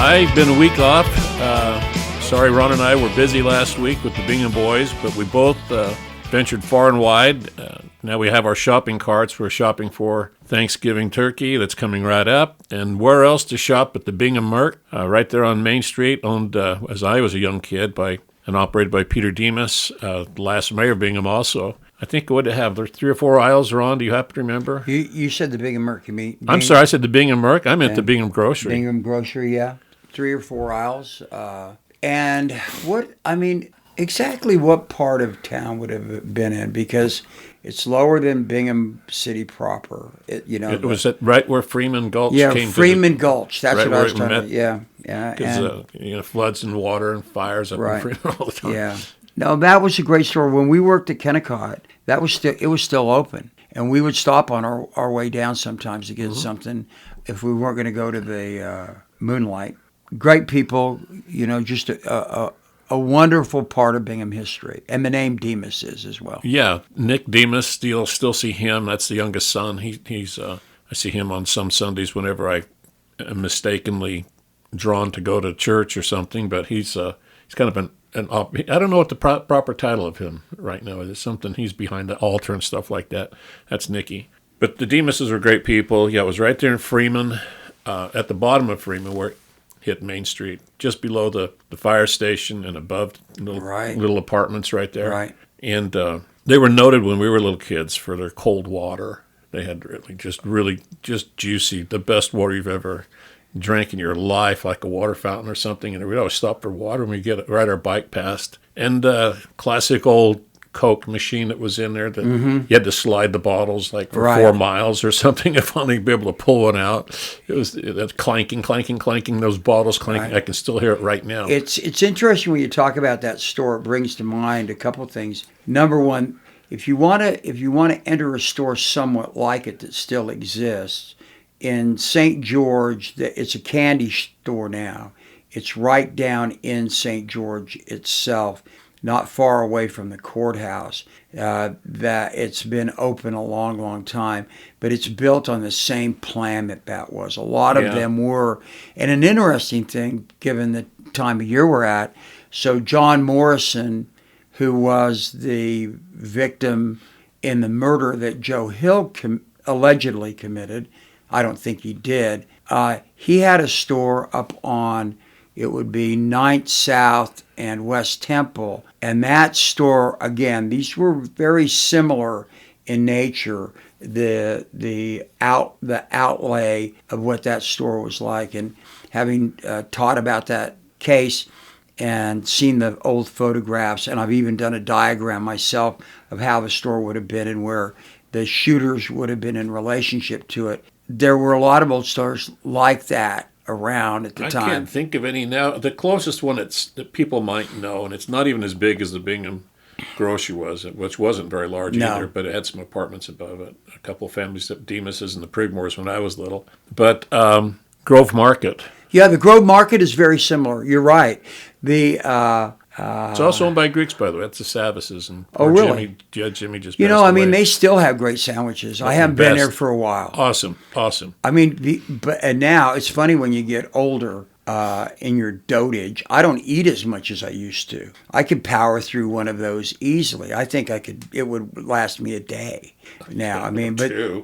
I've been a week off. Sorry, Ron and I were busy last week with the Bingham boys, but we both ventured far and wide. Now we have our shopping carts. We're shopping for Thanksgiving turkey that's coming right up. And where else to shop but the Bingham Merc, right there on Main Street, owned, as I was a young kid, by and operated by Peter Demas, the last mayor of Bingham also. I think what would have there 3 or 4 aisles, Ron? Do you happen to remember? You said the Bingham Merc. You mean? I'm sorry, I said the Bingham Merc. I meant the Bingham Grocery. Bingham Grocery, yeah. 3 or 4 aisles. And exactly what part of town would have been in? Because it's lower than Bingham City proper. It was right where Freeman Gulch came. Yeah, Freeman Gulch. That's right what I was talking about. Yeah. Because floods and water and fires up in Freeman all the time. Yeah. No, that was a great store. When we worked at Kennecott, it was still open. And we would stop on our way down sometimes to get something if we weren't going to go to the Moonlight. Great people, just a wonderful part of Bingham history. And the name Demas is as well. Yeah, Nick Demas, you'll still see him. That's the youngest son. He's I see him on some Sundays whenever I am mistakenly drawn to go to church or something. But he's kind of an I don't know what the proper title of him right now is. It's something he's behind the altar and stuff like that. That's Nicky. But the Demases are great people. Yeah, it was right there in Freeman, at the bottom of Freeman where it hit Main Street, just below the fire station and above little apartments right there. Right. And they were noted when we were little kids for their cold water. They had really juicy, the best water you've ever drank in your life, like a water fountain or something. And we'd always stop for water when we ride our bike past. And classic old Coke machine that was in there that you had to slide the bottles for 4 miles or something if only to be able to pull one out. It was clanking, those bottles clanking. Right. I can still hear it right now. It's interesting when you talk about that store. It brings to mind a couple of things. Number one, if you want to enter a store somewhat like it that still exists, in St. George, it's a candy store now. It's right down in St. George itself, not far away from the courthouse. That it's been open a long, long time, but it's built on the same plan that was. A lot of them were. And an interesting thing, given the time of year we're at, so John Morrison, who was the victim in the murder that Joe Hill allegedly committed, I don't think he did. He had a store up on, it would be 9th South and West Temple. And that store, again, these were very similar in nature, the outlay of what that store was like. And having taught about that case and seen the old photographs, and I've even done a diagram myself of how the store would have been and where the shooters would have been in relationship to it. There were a lot of old stores like that around at the time. I can't think of any now. The closest one that people might know, and it's not even as big as the Bingham Grocery was, which wasn't very large either, but it had some apartments above it. A couple of families, Demas's and the Prigmores when I was little. But Grove Market. Yeah, the Grove Market is very similar. You're right. It's also owned by Greeks, by the way. It's the Savises. And really? Jimmy just passed away. They still have great sandwiches. I haven't been there for a while. Awesome. And now it's funny when you get older in your dotage. I don't eat as much as I used to. I could power through one of those easily. I think it would last me a day now. The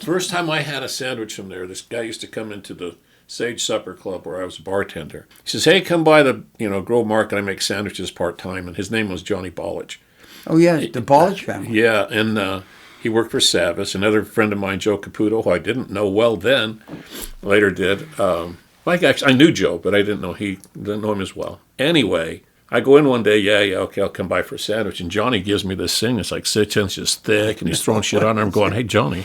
first time I had a sandwich from there, this guy used to come into the Sage Supper Club where I was a bartender. He says, "Hey, come by the Grove Market. I make sandwiches part-time." And his name was Johnny Ballage. Oh, yeah, the Ballage family. Yeah, and he worked for Savis. Another friend of mine, Joe Caputo, who I didn't know well then, later did. I knew Joe, but I didn't know him as well. Anyway, I go in one day, okay, I'll come by for a sandwich. And Johnny gives me this thing. It's like 6 inches thick, and he's throwing shit on there. I'm going, "Hey, Johnny,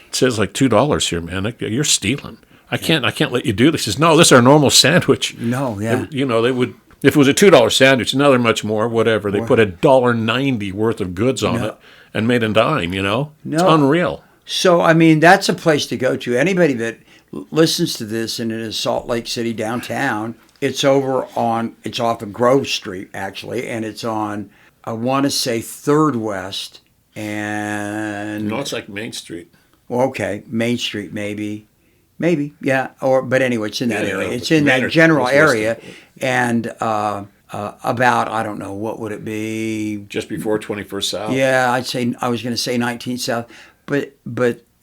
it says like $2 here, man. You're stealing. I can't let you do this." He says, "No, this is our normal sandwich." No, yeah. They would, if it was a $2 sandwich, now they're much more, whatever. They put $1.90 worth of goods on it and made a dime, No. It's unreal. So, that's a place to go to. Anybody that listens to this and it is Salt Lake City downtown, it's off of Grove Street, actually, and it's on, I want to say 3rd West and... No, it's like Main Street. Well, okay, Main Street maybe. Maybe, yeah. But anyway, it's in that area. It's in that Maynard general was area, listed. and about, I don't know, what would it be? Just before 21st South. Yeah, I was going to say 19 South, but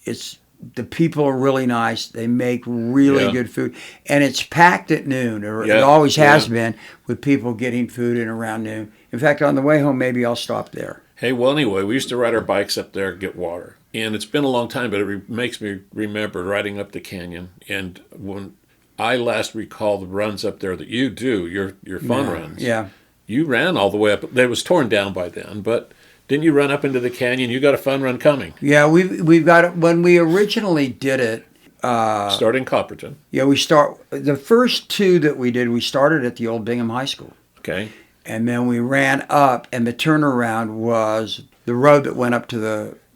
it's the people are really nice. They make really good food, and it's packed at noon. Or it always has been, with people getting food in around noon. In fact, on the way home, maybe I'll stop there. Hey, well, anyway, we used to ride our bikes up there and get water. And it's been a long time, but it makes me remember riding up the canyon. And when I last recall the runs up there that you do, your fun runs. Yeah. You ran all the way up. It was torn down by then, but didn't you run up into the canyon? You got a fun run coming. Yeah, we've got it. When we originally did it, starting Copperton. Yeah, the first two that we did, we started at the old Bingham High School. Okay. And then we ran up, and the turnaround was the road that went up to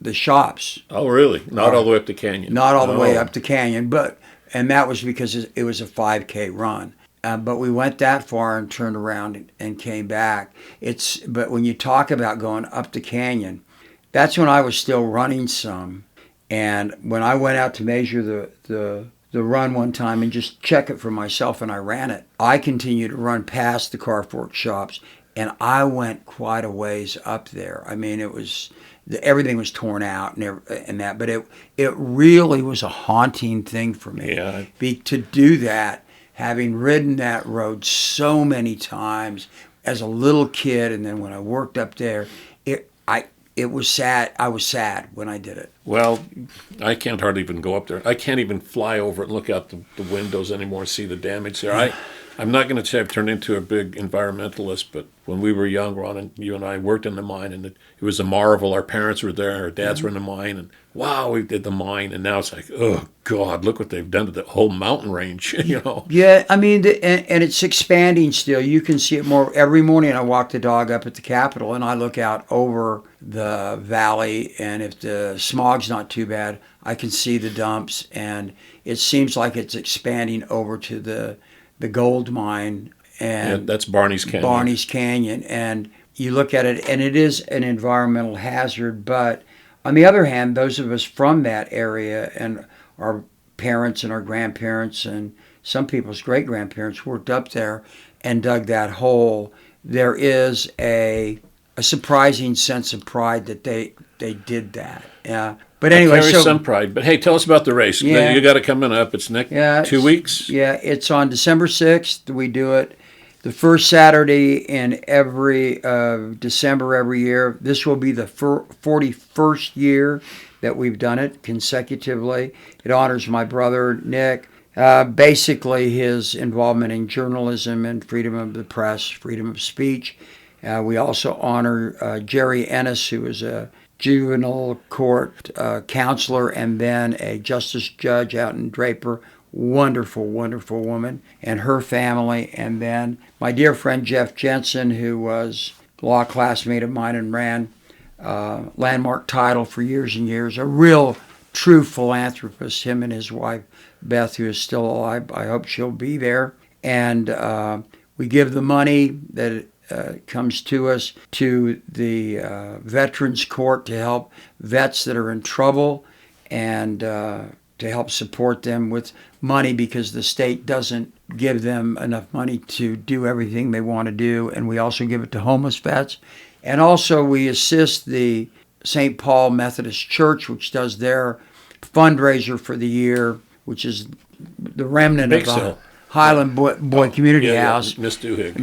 the shops. Oh, really? Not all the way up the canyon? Not all the way up the canyon, and that was because it was a 5K run. But we went that far and turned around and came back. But when you talk about going up the canyon, that's when I was still running some. And when I went out to measure the run one time and just check it for myself, and I ran it, I continued to run past the Carfork shops, and I went quite a ways up there. I mean, everything was torn out and that, but it really was a haunting thing for me. Yeah. To do that, having ridden that road so many times as a little kid, and then when I worked up there, it was sad. I was sad when I did it. Well, I can't hardly even go up there. I can't even fly over it and look out the windows anymore and see the damage there. I'm not going to say I've turned into a big environmentalist, but when we were young, Ron, and you and I worked in the mine, and it was a marvel. Our parents were there, our dads were in the mine, and wow, we did the mine. And now it's like, oh, God, look what they've done to the whole mountain range, you know. Yeah, I mean, and it's expanding still. You can see it more. Every morning I walk the dog up at the Capitol, and I look out over the valley, and if the smog's not too bad, I can see the dumps, and it seems like it's expanding over to the gold mine. And that's Barney's Canyon. Barney's Canyon. And you look at it, and it is an environmental hazard. But on the other hand, those of us from that area, and our parents and our grandparents and some people's great-grandparents worked up there and dug that hole, there is a surprising sense of pride that they did that. But anyway, carries some pride. But hey, tell us about the race. Yeah. You got it coming up. It's next 2 weeks. Yeah, it's on December 6th. We do it the first Saturday in every December every year. This will be the 41st year that we've done it consecutively. It honors my brother Nick. Basically, his involvement in journalism and freedom of the press, freedom of speech. We also honor Jerry Ennis, who is a juvenile court counselor and then a justice judge out in Draper. Wonderful, wonderful woman, and her family. And then my dear friend Jeff Jensen, who was a law classmate of mine and ran Landmark Title for years and years. A real, true philanthropist, him and his wife Beth, who is still alive. I hope she'll be there. And we give the money that comes to us to the Veterans Court to help vets that are in trouble, and to help support them with money, because the state doesn't give them enough money to do everything they want to do. And we also give it to homeless vets. And also we assist the St. Paul Methodist Church, which does their fundraiser for the year, which is the remnant of the Highland Boy Community House. Miss Duhigg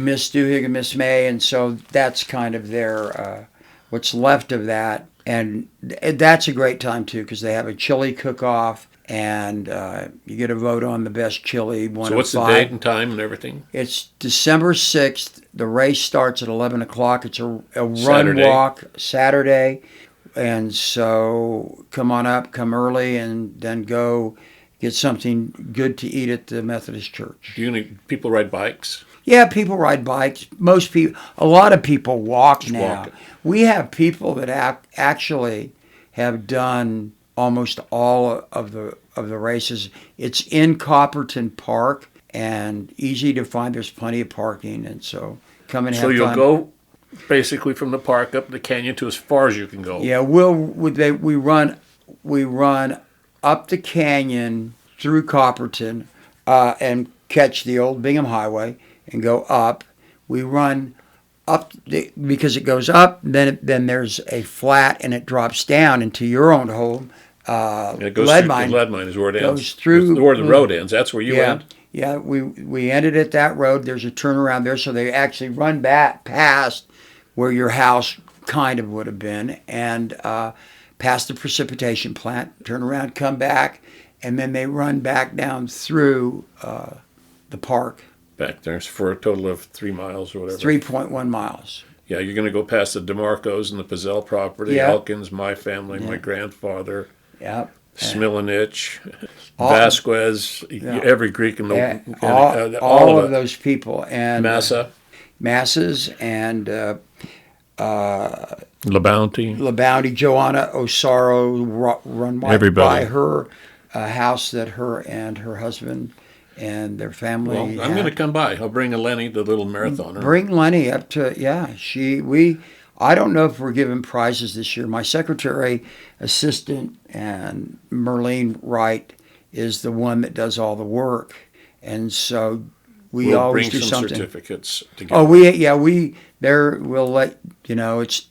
and Miss May. And so that's kind of their, what's left of that. And that's a great time, too, because they have a chili cook-off, and you get a vote on the best chili. So what's the date and time and everything? It's December 6th. The race starts at 11 o'clock. It's a Saturday. run-walk Saturday. And so come on up, come early, and then go get something good to eat at the Methodist Church. Do people ride bikes? Yeah, people ride bikes. A lot of people walk now. We have people that actually have done almost all of the races. It's in Copperton Park and easy to find. There's plenty of parking, and so come and have fun. So you'll go basically from the park up the canyon to as far as you can go. Yeah, we run up the canyon through Copperton and catch the old Bingham Highway and go up. We run up because it goes up, then there's a flat and it drops down into your own home. It goes lead through, mine the lead mine is where it ends. goes through where the road ends. That's where you yeah, end? Yeah, we ended at that road. There's a turnaround there, so they actually run back past where your house kind of would have been, and past the precipitation plant, turn around, come back, and then they run back down through the park. Back there for a total of 3 miles or whatever. 3.1 miles. Yeah, you're going to go past the DeMarcos and the Pizzell property, Elkins, my family, my grandfather, Smilanich, Vasquez, every Greek in the all of those people, and Massas and LaBounty, Joanna Osaro run by her house that her and her husband and their family. Well, I'm going to come by. I'll bring Lenny, the little marathoner. Bring Lenny up to I don't know if we're giving prizes this year. My secretary, assistant, and Merlene Wright is the one that does all the work, and so we'll always bring do some something. Certificates together. Oh, we'll let you know. It's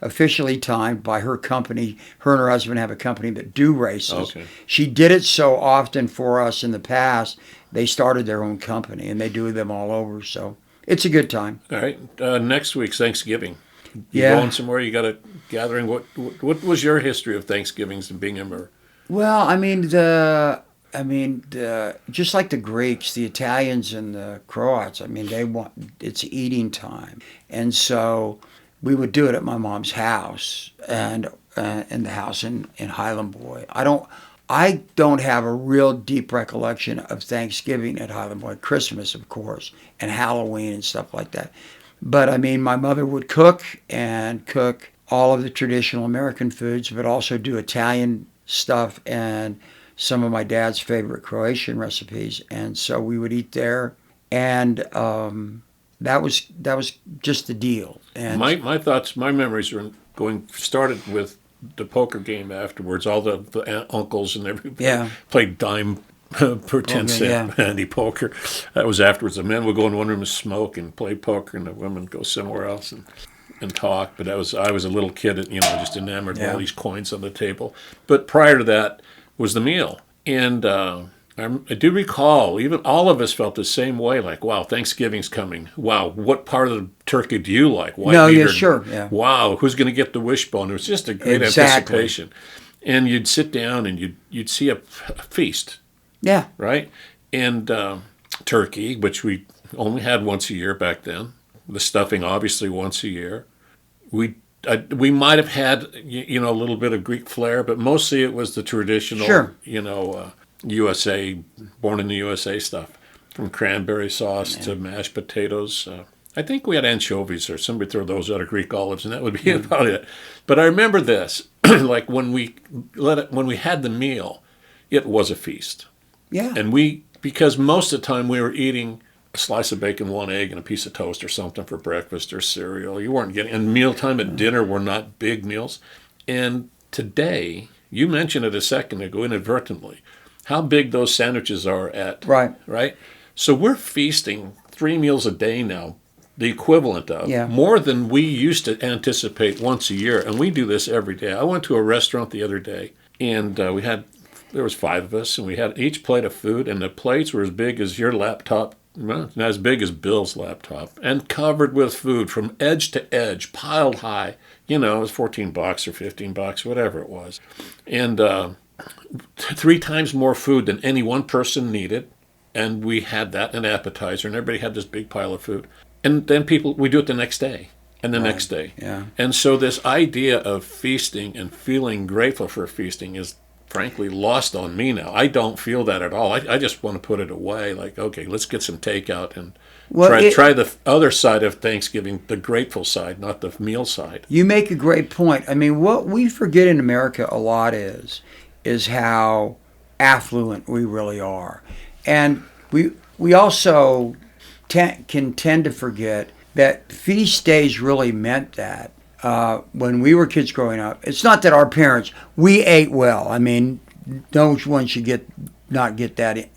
officially timed by her company. Her and her husband have a company that do races. Okay. She did it so often for us in the past. They started their own company and they do them all over. So it's a good time. All right. Next week's Thanksgiving. You Yeah. going somewhere? You got a gathering? What was your history of Thanksgivings in Bingham? Well, just like the Greeks, the Italians, and the Croats. It's eating time, and so we would do it at my mom's house and in the house in Highland Boy. I don't have a real deep recollection of Thanksgiving at Highland Boy. Christmas, of course, and Halloween and stuff like that. But my mother would cook all of the traditional American foods, but also do Italian stuff and some of my dad's favorite Croatian recipes. And so we would eat there, and that was just the deal. And my memories started with the poker game afterwards. All the uncles and everybody played dime per 10 cent handy poker. That was afterwards. The men would go in one room and smoke and play poker, and the women go somewhere else and talk. But I was a little kid, just enamored with all these coins on the table. But prior to that was the meal, and I do recall even all of us felt the same way. Like, wow, Thanksgiving's coming. Wow, what part of the turkey do you like? White meat sure. Yeah. Wow, who's going to get the wishbone? It was just a great anticipation. And you'd sit down and you'd see a feast. Yeah. Right? And turkey, which we only had once a year back then. The stuffing, obviously, once a year. We might have had, a little bit of Greek flair, but mostly it was the traditional, USA, born in the USA stuff, from cranberry sauce to mashed potatoes. I think we had anchovies or somebody throw those out of Greek olives, and that would be about it. But I remember this, like when we had the meal, it was a feast. Yeah. And because most of the time we were eating a slice of bacon, 1 egg, and a piece of toast or something for breakfast or cereal. You weren't getting, and mealtime and dinner were not big meals. And today, you mentioned it a second ago inadvertently, how big those sandwiches are at. Right? So we're feasting 3 meals a day now, the equivalent of more than we used to anticipate once a year. And we do this every day. I went to a restaurant the other day, and there was 5 of us, and we had each plate of food, and the plates were as big as your laptop, not as big as Bill's laptop, and covered with food from edge to edge, piled high. It was $14 or $15, whatever it was. And 3 times more food than any one person needed, and we had that an appetizer, and everybody had this big pile of food. And then we do it the next day, and the next day. Yeah. And so this idea of feasting and feeling grateful for feasting is frankly lost on me now. I don't feel that at all. I just want to put it away. Like, okay, let's get some takeout and try the other side of Thanksgiving, the grateful side, not the meal side. You make a great point. What we forget in America a lot is how affluent we really are. And we also can tend to forget that feast days really meant that. When we were kids growing up, it's not that our parents, we ate well. no one should not get that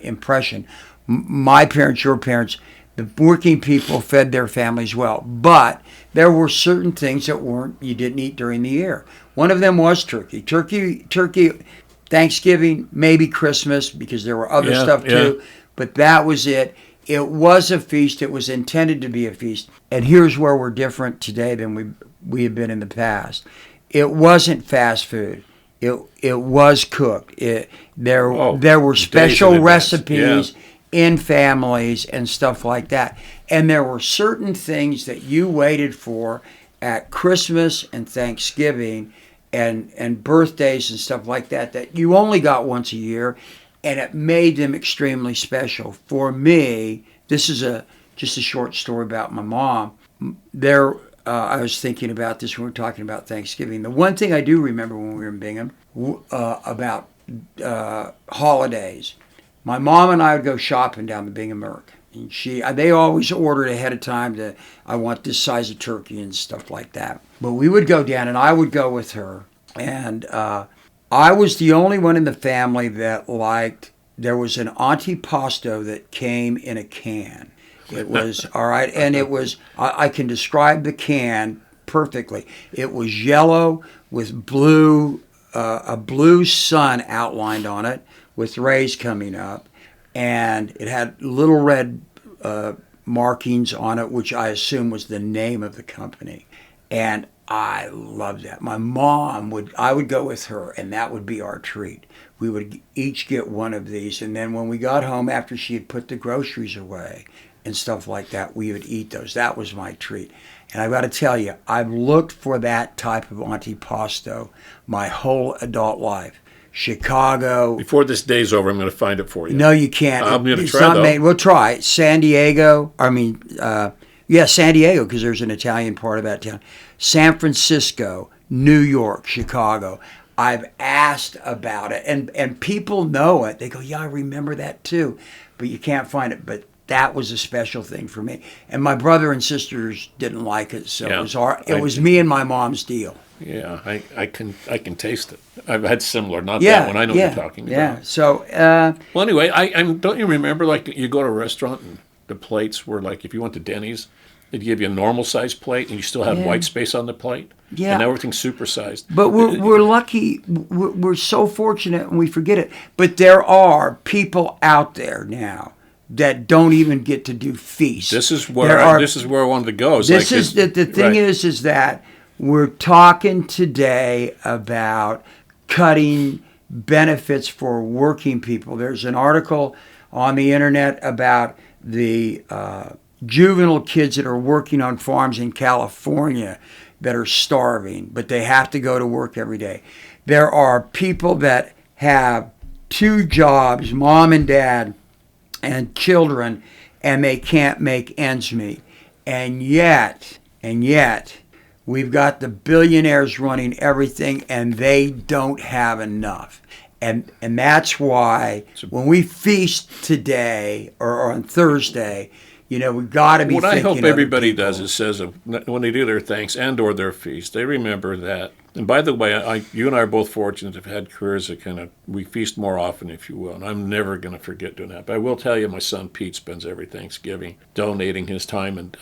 impression. My parents, your parents, the working people fed their families well, but there were certain things that you didn't eat during the year. One of them was turkey. Turkey, Thanksgiving, maybe Christmas, because there were other stuff too, but that was it. It was a feast. It was intended to be a feast. And here's where we're different today than we have been in the past. It wasn't fast food. It was cooked. There were special recipes in families and stuff like that. And there were certain things that you waited for at Christmas and Thanksgiving and birthdays and stuff like that you only got once a year, and it made them extremely special. For me, this is just a short story about my mom. I was thinking about this when we were talking about Thanksgiving. The one thing I do remember when we were in Bingham about holidays, my mom and I would go shopping down the Bingham Merc. And they always ordered ahead of time I want this size of turkey and stuff like that. But we would go down, and I would go with her. And I was the only one in the family that liked, there was an antipasto that came in a can. It was, all right, and it was, I can describe the can perfectly. It was yellow with a blue sun outlined on it with rays coming up, and it had little red markings on it, which I assume was the name of the company. And I loved that. I would go with her, and that would be our treat. We would each get one of these, and then when we got home after she had put the groceries away and stuff like that, we would eat those. That was my treat. And I've got to tell you, I've looked for that type of antipasto my whole adult life. Chicago. Before this day's over, I'm going to find it for you. No, you can't. I'm going to it's try, not though. Made. We'll try. San Diego. San Diego, because there's an Italian part of that town. San Francisco, New York, Chicago. I've asked about it, and people know it. They go, yeah, I remember that too, but you can't find it. But that was a special thing for me. And my brother and sisters didn't like it, so it was me and my mom's deal. Yeah, I can taste it. I've had similar, not that one. I know what you're talking about. Yeah. So. Well, anyway, don't you remember, like, you go to a restaurant and the plates were like, if you went to Denny's, they'd give you a normal size plate and you still had white space on the plate. Yeah. And everything's supersized. But we're lucky. We're so fortunate, and we forget it. But there are people out there now that don't even get to do feasts. This is where I wanted to go. The thing is that we're talking today about cutting benefits for working people. There's an article on the internet about the juvenile kids that are working on farms in California that are starving, but they have to go to work every day. There are people that have 2 jobs, mom and dad, and children, and they can't make ends meet. And yet, we've got the billionaires running everything, and they don't have enough. And that's why when we feast today or on Thursday, we've got to be thinking. What I hope everybody people. does is says when they do their thanks and or their feast, they remember that. And by the way, you and I are both fortunate to have had careers that we feast more often, if you will. And I'm never going to forget doing that. But I will tell you, my son Pete spends every Thanksgiving donating his time, and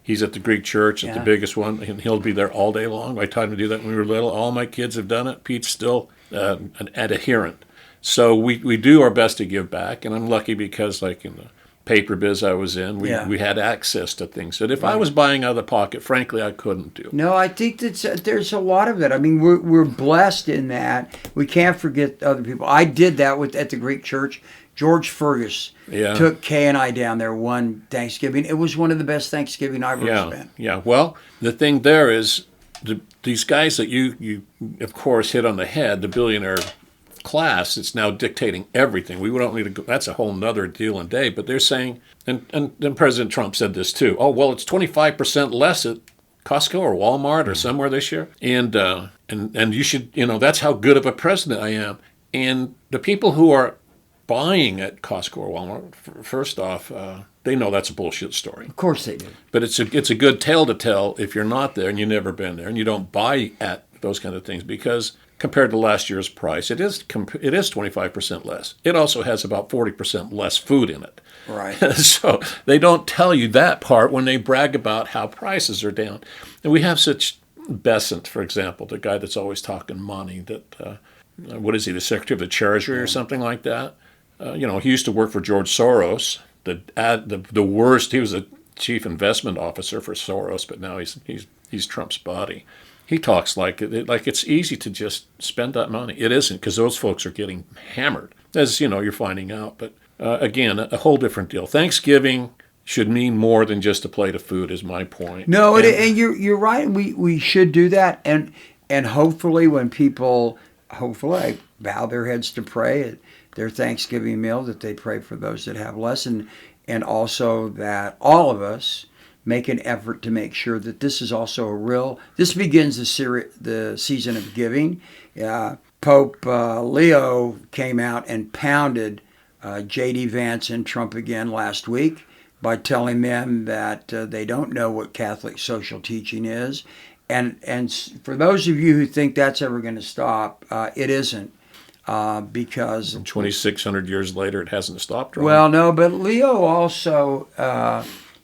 he's at the Greek church, at the biggest one, and he'll be there all day long. I taught him to do that when we were little. All my kids have done it. Pete's still an adherent. So we do our best to give back, and I'm lucky because, like in the paper biz I was in, we had access to things that if I was buying out of the pocket, frankly, I couldn't do. No, I think that there's a lot of that. I mean, we're blessed in that. We can't forget other people. I did that at the Greek church. George Fergus took Kay and I down there one Thanksgiving. It was one of the best Thanksgiving I've ever spent. Yeah. Well, the thing there is these guys that you of course hit on the head, the billionaire class, it's now dictating everything. We don't need to go, that's a whole nother deal and day, but they're saying, and then President Trump said this too, it's 25% less at Costco or Walmart or somewhere this year, and you should, that's how good of a president I am. And the people who are buying at Costco or Walmart, first off, they know that's a bullshit story. Of course they do. But it's a good tale to tell if you're not there and you've never been there and you don't buy at those kind of things, because compared to last year's price, it is 25% less. It also has about 40% less food in it. Right. So they don't tell you that part when they brag about how prices are down. And we have such Besant, for example, the guy that's always talking money, that, what is he, the Secretary of the Treasury or something like that? He used to work for George Soros, the worst. He was a chief investment officer for Soros, but now he's Trump's buddy. He talks like it's easy to just spend that money. It isn't, because those folks are getting hammered, as you're finding out. But again, a whole different deal. Thanksgiving should mean more than just a plate of food, is my point. No, and you're right. We should do that, and hopefully when people bow their heads to pray at their Thanksgiving meal, that they pray for those that have less, and also that all of us make an effort to make sure that this is also this begins the season of giving. Pope Leo came out and pounded J.D. Vance and Trump again last week by telling them that they don't know what Catholic social teaching is. And for those of you who think that's ever going to stop, it isn't. Because 2,600 years later, it hasn't stopped. Right? Well, no, but Leo also,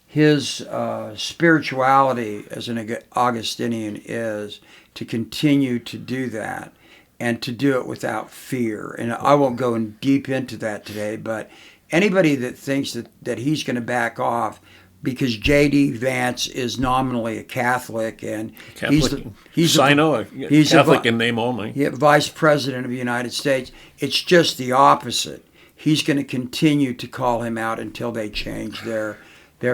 his spirituality as an Augustinian is to continue to do that, and to do it without fear. And I won't go in deep into that today, but anybody that thinks that he's going to back off because J.D. Vance is nominally a Catholic, and he's Catholic in name only. Vice President of the United States. It's just the opposite. He's going to continue to call him out until they change their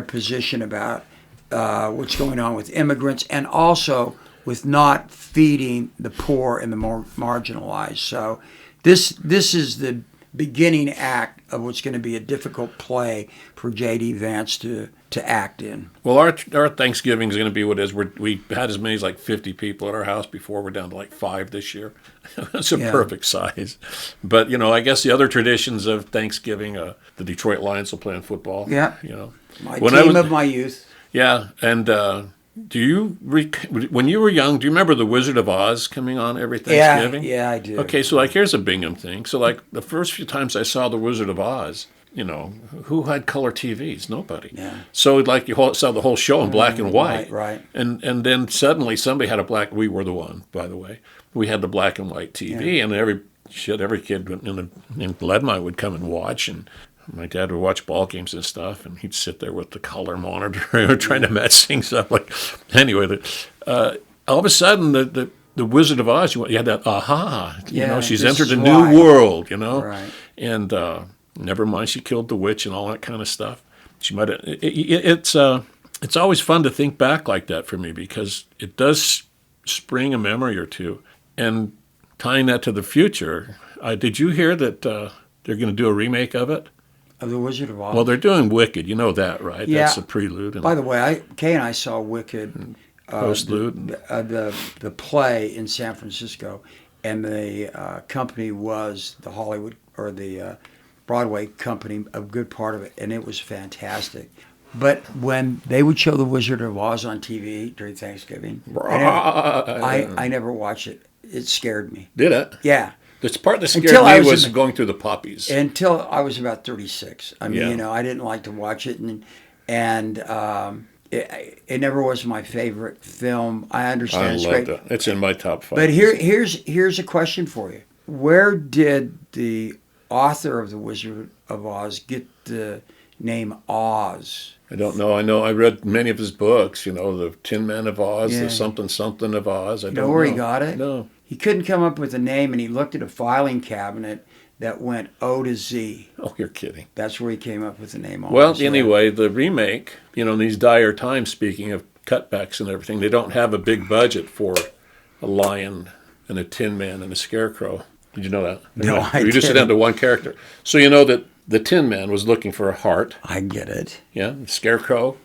position about what's going on with immigrants, and also with not feeding the poor and the more marginalized. So this is the beginning act of what's going to be a difficult play for J.D. Vance to act in. Well, our Thanksgiving is going to be what it is. We had as many as like 50 people at our house before. We're down to like 5 this year. It's a perfect size. But, I guess the other traditions of Thanksgiving, the Detroit Lions will play in football. Yeah. My team of my youth. Yeah, and when you were young, do you remember The Wizard of Oz coming on every Thanksgiving? Yeah, I do. Okay, so here's a Bingham thing. So the first few times I saw The Wizard of Oz, who had color TVs? Nobody. Yeah. So you saw the whole show in black and white. Right. And then suddenly somebody had we were the one, by the way. We had the black and white TV, and every kid in Ledmont would come and watch, and my dad would watch ball games and stuff, and he'd sit there with the color monitor trying to match things up. Anyway, all of a sudden, the Wizard of Oz, you had that aha, she's entered a new world, Right. And never mind, she killed the witch and all that kind of stuff. She might have. It's always fun to think back like that for me, because it does spring a memory or two, and tying that to the future. Did you hear that they're going to do a remake of it? Of The Wizard of Oz? Well, they're doing Wicked. You know that, right? Yeah. That's a prelude. By the way, Kay and I saw Wicked, postlude, the play in San Francisco, and the company was the Hollywood or the Broadway company, a good part of it, and it was fantastic. But when they would show The Wizard of Oz on TV during Thanksgiving, I never watched it. It scared me. Did it? Yeah. The part that scared me was going through the puppies. Until I was about 36. I mean, I didn't like to watch it, and it never was my favorite film. I understand it's great. It's in my top 5. But here's a question for you. Where did the author of The Wizard of Oz get the name Oz? I don't know. I know I read many of his books, the Tin Man of Oz, the something of Oz. I don't know where he got it? No. He couldn't come up with a name, and he looked at a filing cabinet that went O to Z. Oh, you're kidding. That's where he came up with the name Oz. Well, anyway, the remake, in these dire times, speaking of cutbacks and everything, they don't have a big budget for a lion and a Tin Man and a scarecrow. Did you know that? No, I didn't. You just sit down to one character. So you know that the Tin Man was looking for a heart. I get it. Yeah, the scarecrow,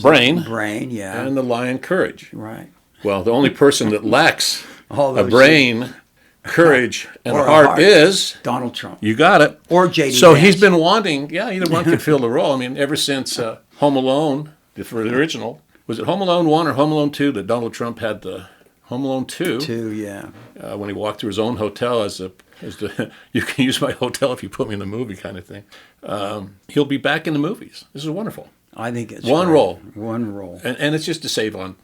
brain. Brain, yeah. And the lion, courage. Right. Well, the only person that lacks a brain, courage, and a heart is Donald Trump. You got it. Or J.D. So Vance. he's been wanting, either one could fill the role. I mean, ever since Home Alone, for the original, was it Home Alone 1 or Home Alone 2 that Donald Trump had the Home Alone 2. 2, yeah. When he walked through his own hotel as the you can use my hotel if you put me in the movie kind of thing. He'll be back in the movies. This is wonderful. I think it's one great. role. One role. And it's just to save on,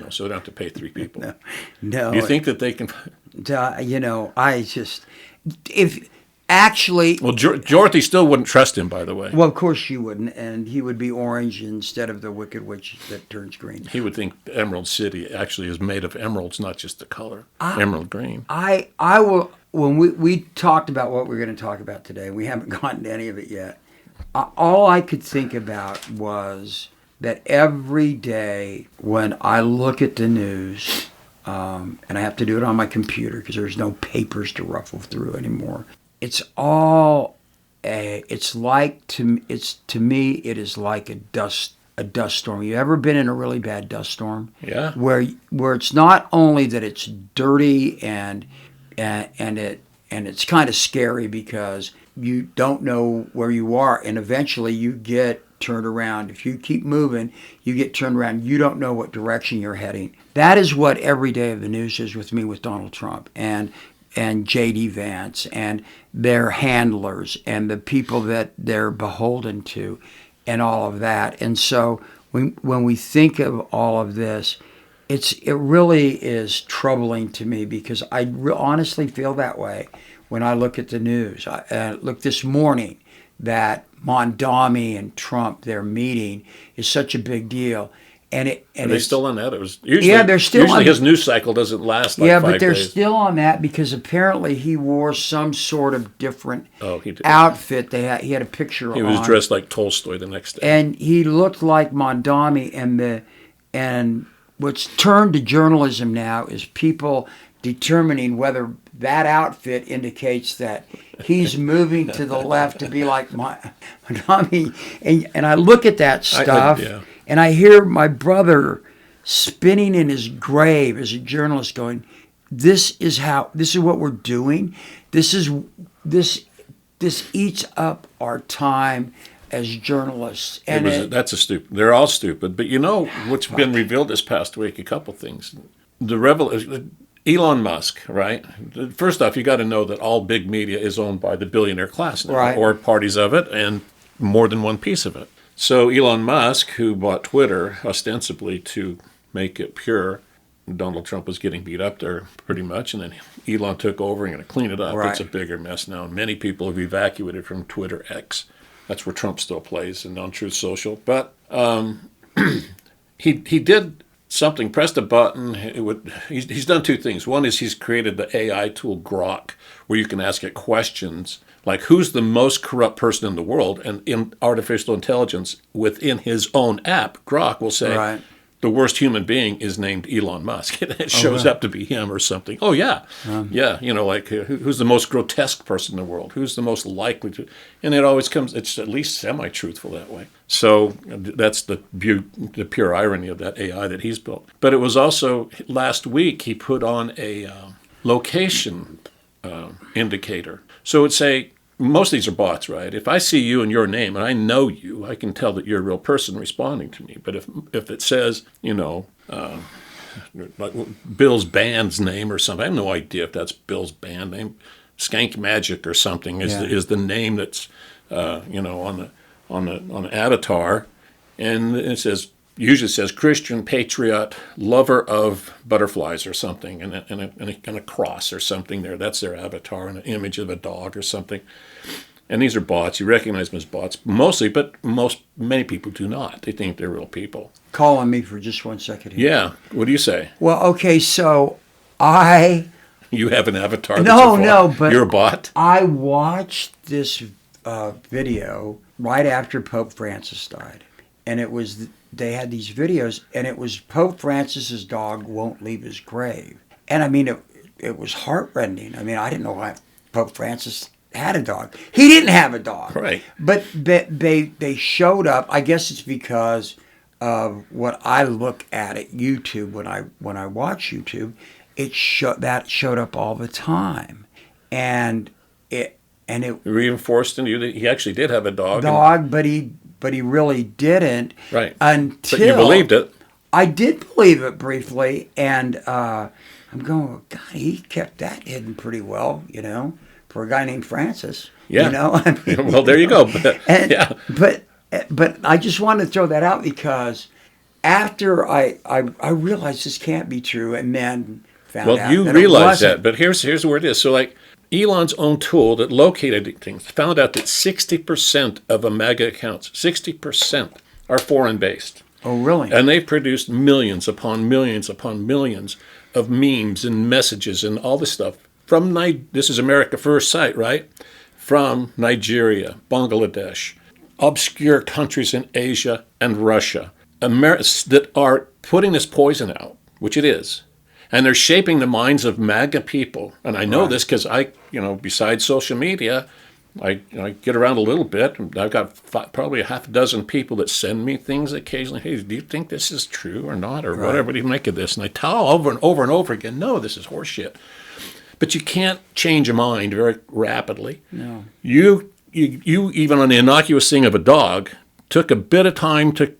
so they don't have to pay 3 people. No. Do you think that they can? If actually. Well, Dorothy still wouldn't trust him, by the way. Well, of course she wouldn't, and he would be orange instead of the Wicked Witch that turns green. He would think Emerald City actually is made of emeralds, not just the color, emerald green. I will. When we talked about what we're going to talk about today, we haven't gotten to any of it yet. All I could think about was that every day when I look at the news, and I have to do it on my computer because there's no papers to ruffle through anymore. It's all to me it is like a dust storm. You ever been in a really bad dust storm? Yeah. Where it's not only that it's dirty and it's kind of scary because you don't know where you are, and eventually you get turned around. If you keep moving, you get turned around. You don't know what direction you're heading. That is what every day of the news is with me with Donald Trump and J.D. Vance and their handlers and the people that they're beholden to and all of that. And so when we think of all of this, it really is troubling to me because I honestly feel that way when I look at the news. Look, this morning that Mondami and Trump, their meeting, is such a big deal. Are they still on that? It was usually, they're still usually on, his news cycle doesn't last like 5 days. Yeah, but they're still on that because apparently he wore some sort of different outfit. He had a picture on. He was dressed like Tolstoy the next day. And he looked like Mondami, and what's turned to journalism now is people determining whether that outfit indicates that he's moving to the left to be like Mondami. And I look at that stuff. And I hear my brother spinning in his grave as a journalist going, this is what we're doing. This eats up our time as journalists. And they're all stupid. But what's been revealed this past week, a couple things. Elon Musk, right? First off, you got to know that all big media is owned by the billionaire class now, right, or parties of it, and more than one piece of it. So Elon Musk, who bought Twitter ostensibly to make it pure, Donald Trump was getting beat up there pretty much, and then Elon took over and going to clean it up. Right. It's a bigger mess now. Many people have evacuated from Twitter X. That's where Trump still plays, and non-truth social. But he did something, pressed a button. He's done 2 things. One is he's created the AI tool Grok, where you can ask it questions like who's the most corrupt person in the world, and in artificial intelligence within his own app, Grok will say, right, the worst human being is named Elon Musk. And it shows up to be him or something. Oh, yeah. Yeah, like who's the most grotesque person in the world? Who's the most likely to? And it always comes, it's at least semi-truthful that way. So that's the pure irony of that AI that he's built. But it was also, last week, he put on a location indicator. So it would say, most of these are bots, right? If I see you and your name and I know you, I can tell that you're a real person responding to me. But if it says, like Bill's band's name or something, I have no idea if that's Bill's band name. Skank Magic or something is the name that's on the avatar, and it usually says Christian patriot, lover of butterflies or something, and a cross or something there. That's their avatar, and an image of a dog or something. And these are bots. You recognize them as bots mostly, but many people do not. They think they're real people. Call on me for just 1 second here. Yeah. What do you say? Well, okay, so You have an avatar? No, but you're a bot? I watched this video right after Pope Francis died. And they had these videos, and it was Pope Francis's dog won't leave his grave. And I mean, it was heartrending. I mean, I didn't know why Pope Francis had a dog. He didn't have a dog. Right. But they showed up. I guess it's because of what I look at YouTube when I watch YouTube. It showed up all the time, and it reinforced in you that he actually did have a dog. But he really didn't. Right. Until but you believed it. I did believe it briefly, and I'm going, well, God, he kept that hidden pretty well, for a guy named Francis. Yeah. I mean, Well, there you go. And, Yeah. But I just wanted to throw that out because after I realized this can't be true, and then found out Well, you that it realize wasn't. that, but here's where it is. So, like, Elon's own tool that located things found out that 60% of MAGA accounts, 60% are foreign-based. Oh, really? And they've produced millions upon millions upon millions of memes and messages and all this stuff from this is America First site, right? From Nigeria, Bangladesh, obscure countries in Asia and Russia, that are putting this poison out, which it is. And they're shaping the minds of MAGA people. And I know this because besides social media, I get around a little bit. I've got probably a half a dozen people that send me things occasionally. Hey, do you think this is true or not, or whatever? What do you make of this? And I tell over and over and over again, no, this is horseshit. But you can't change a mind very rapidly. No. You even on the innocuous thing of a dog took a bit of time to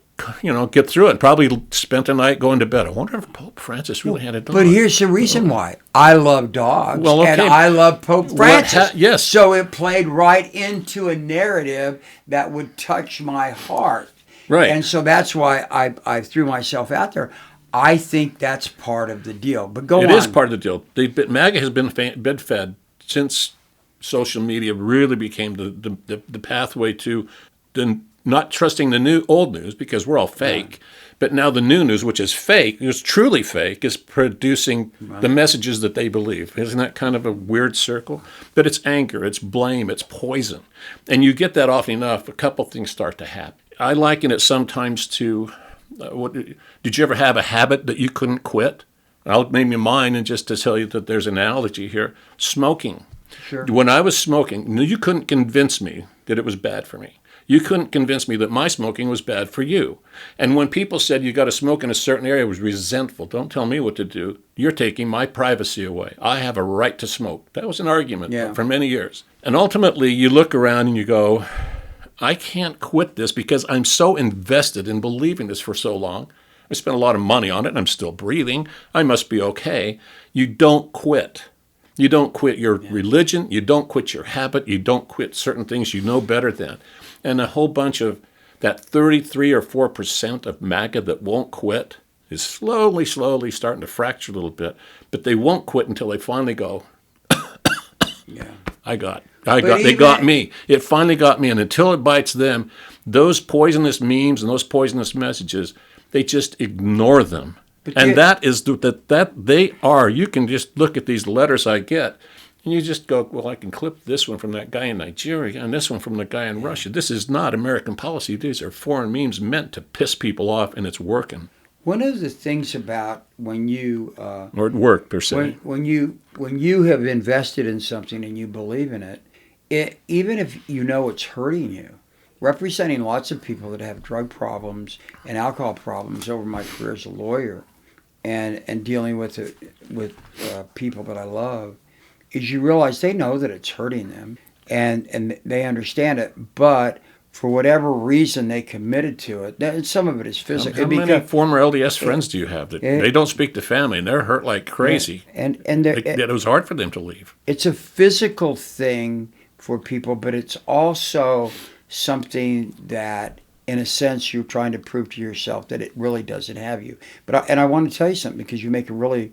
get through it. Probably spent a night going to bed. I wonder if Pope Francis really had a dog. But here's the reason why. I love dogs, and I love Pope Francis. Yes. So it played right into a narrative that would touch my heart. Right. And so that's why I threw myself out there. I think that's part of the deal. But go on. It is part of the deal. MAGA has been fed since social media really became the pathway to not trusting the old news because we're all fake. Yeah. But now the new news, which is fake, is truly fake, is producing the messages that they believe. Isn't that kind of a weird circle? But it's anger, it's blame, it's poison. And you get that often enough, a couple things start to happen. I liken it sometimes to, did you ever have a habit that you couldn't quit? I'll name you mine, and just to tell you that there's an analogy here. Smoking. Sure. When I was smoking, you couldn't convince me that it was bad for me. You couldn't convince me that my smoking was bad for you. And when people said you got to smoke in a certain area, I was resentful. Don't tell me what to do. You're taking my privacy away. I have a right to smoke. That was an argument for many years. And ultimately, you look around and you go, I can't quit this because I'm so invested in believing this for so long. I spent a lot of money on it and I'm still breathing. I must be okay. You don't quit. You don't quit your religion. You don't quit your habit. You don't quit certain things you know better than. And a whole bunch of that 33 or 4% of MAGA that won't quit is slowly starting to fracture a little bit. But they won't quit until they finally go, they got me. It finally got me. And until it bites them, those poisonous memes and those poisonous messages, they just ignore them. And that is that they are. You can just look at these letters I get, and you just go, well, I can clip this one from that guy in Nigeria and this one from the guy in Russia. This is not American policy. These are foreign memes meant to piss people off, and it's working. One of the things about when you or it worked per se. When you have invested in something and you believe in it, even if you know it's hurting you, representing lots of people that have drug problems and alcohol problems over my career as a lawyer, and dealing with people that I love, is you realize they know that it's hurting them and they understand it, but for whatever reason they committed to it. And some of it is physical. How many former LDS friends do you have that they don't speak to family and they're hurt like crazy? And it was hard for them to leave. It's a physical thing for people, but it's also something that, in a sense, you're trying to prove to yourself that it really doesn't have you. And I want to tell you something, because you make a really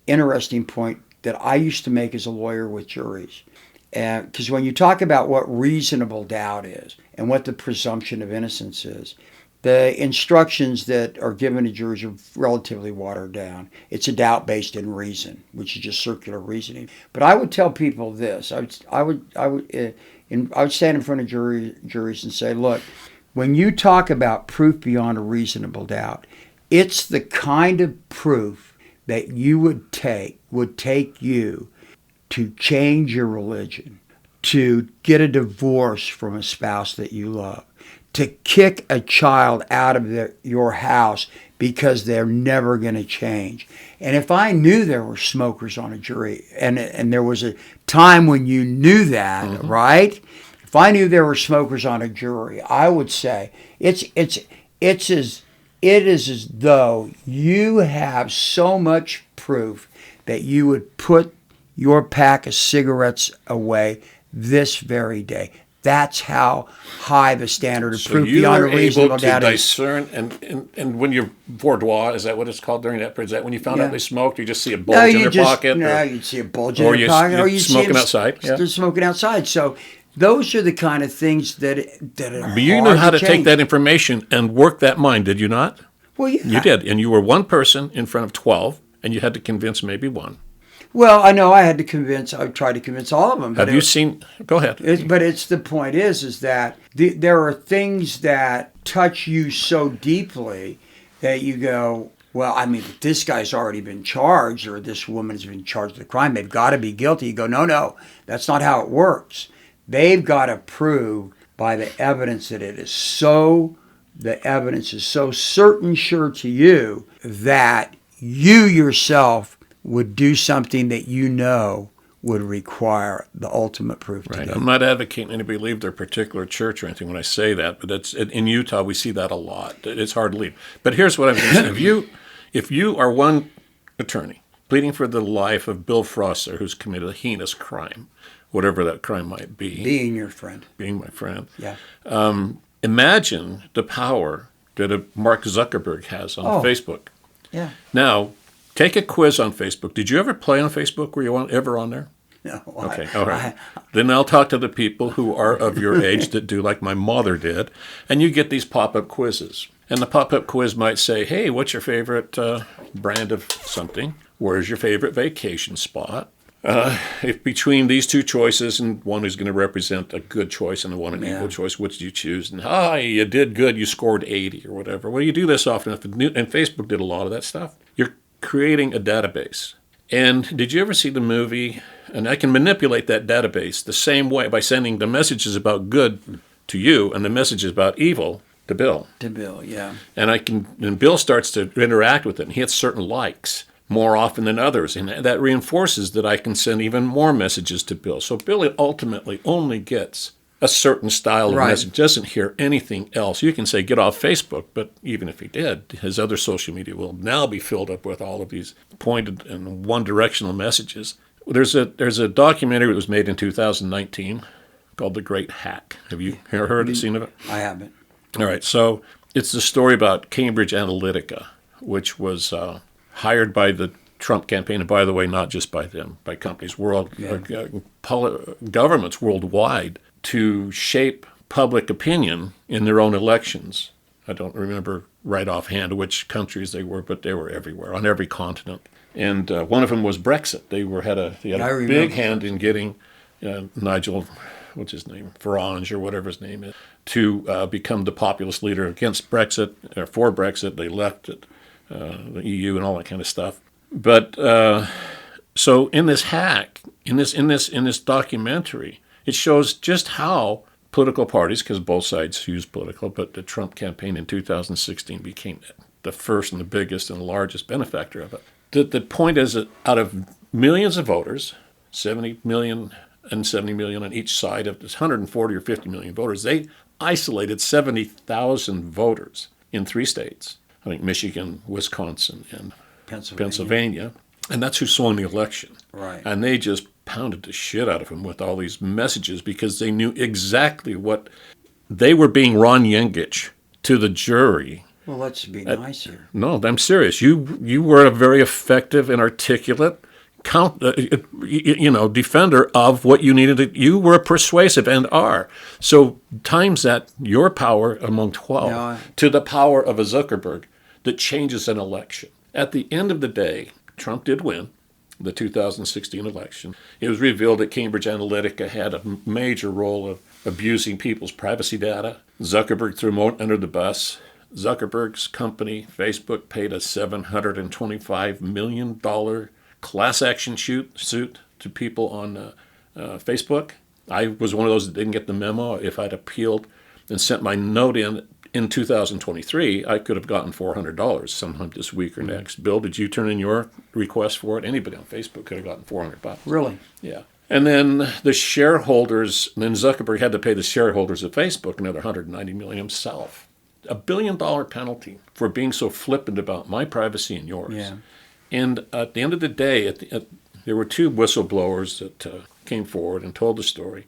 interesting point that I used to make as a lawyer with juries. Because when you talk about what reasonable doubt is and what the presumption of innocence is, the instructions that are given to juries are relatively watered down. It's a doubt based in reason, which is just circular reasoning. But I would tell people this. I would stand in front of juries and say, look, when you talk about proof beyond a reasonable doubt, it's the kind of proof that you would take you to change your religion, to get a divorce from a spouse that you love, to kick a child out of your house because they're never going to change. And if I knew there were smokers on a jury, and there was a time when you knew that, right? If I knew there were smokers on a jury, I would say it's it is as though you have so much proof that you would put your pack of cigarettes away this very day. That's how high the standard of proof beyond a reasonable doubt is. Discern, and when you're bourgeois, is that what it's called during that period? Is that when you found out they smoked, you just see a bulge in their pocket? No, you'd see a bulge in their pocket. Or you'd smoking outside. They're smoking outside. So those are the kind of things that are But you knew how to take that information and work that mind, did you not? Well, yeah. You did. And you were one person in front of 12, and you had to convince maybe one. Well, I know I tried to convince all of them. Have you seen? Go ahead. But the point is that there are things that touch you so deeply that you go, well, I mean, this guy's already been charged or this woman's been charged with a crime. They've got to be guilty. You go, no, that's not how it works. They've got to prove by the evidence that the evidence is so certain sure to you that you yourself would do something that you know would require the ultimate proof. Right. I'm not advocating anybody leave their particular church or anything when I say that, but that's in Utah we see that a lot. It's hard to leave. But here's what I'm going to say: if you are one attorney pleading for the life of Bill Frosser, who's committed a heinous crime, whatever that crime might be, being your friend, being my friend, yeah. Imagine the power that Mark Zuckerberg has on Facebook. Yeah. Now, take a quiz on Facebook. Did you ever play on Facebook? Were you ever on there? No. Okay, all right. Then I'll talk to the people who are of your age that do like my mother did, and you get these pop-up quizzes. And the pop-up quiz might say, hey, what's your favorite brand of something? Where's your favorite vacation spot? If between these two choices, and one is going to represent a good choice and the one an evil choice, which do you choose? And you did good, you scored 80 or whatever. Well, you do this often enough, and Facebook did a lot of that stuff. You're creating a database. And did you ever see the movie? And I can manipulate that database the same way by sending the messages about good to you and the messages about evil to Bill. To Bill, yeah. And Bill starts to interact with it, and he hits certain likes more often than others. And that reinforces that I can send even more messages to Bill. So Bill ultimately only gets a certain style of message, doesn't hear anything else. You can say, get off Facebook, but even if he did, his other social media will now be filled up with all of these pointed and one-directional messages. There's a documentary that was made in 2019 called The Great Hack. Have you seen of it? I haven't. All right, so it's the story about Cambridge Analytica, which was hired by the Trump campaign, and by the way, not just by them, by companies, governments worldwide, to shape public opinion in their own elections. I don't remember right offhand which countries they were, but they were everywhere, on every continent. And one of them was Brexit. They had a big hand in getting Nigel, what's his name, Farage or whatever his name is, to become the populist leader against Brexit, or for Brexit. They left it, the EU and all that kind of stuff. But so in this hack, in this documentary, it shows just how political parties, because both sides use political, but the Trump campaign in 2016 became the first and the biggest and the largest benefactor of it. The point is that out of millions of voters, 70 million and 70 million on each side of this 140 or 50 million voters, they isolated 70,000 voters in 3 states. I think Michigan, Wisconsin, and Pennsylvania. And that's who swung the election. Right. And they just pounded the shit out of him with all these messages because they knew exactly what they were being Ron Yengich to the jury. Well, let's be nice here. No, I'm serious. You were a very effective and articulate defender of what you needed. You were persuasive and are. So times that your power among 12 to the power of a Zuckerberg that changes an election. At the end of the day, Trump did win the 2016 election. It was revealed that Cambridge Analytica had a major role of abusing people's privacy data. Zuckerberg threw him under the bus. Zuckerberg's company, Facebook, paid a $725 million class action suit to people on Facebook. I was one of those that didn't get the memo. If I'd appealed and sent my note in 2023, I could have gotten $400 sometime this week or next. Bill, did you turn in your request for it? Anybody on Facebook could have gotten $400. Really? Yeah. And then the shareholders, then Zuckerberg had to pay the shareholders of Facebook another $190 million himself $1 billion penalty for being so flippant about my privacy and yours. Yeah. And at the end of the day, there were two whistleblowers that came forward and told the story.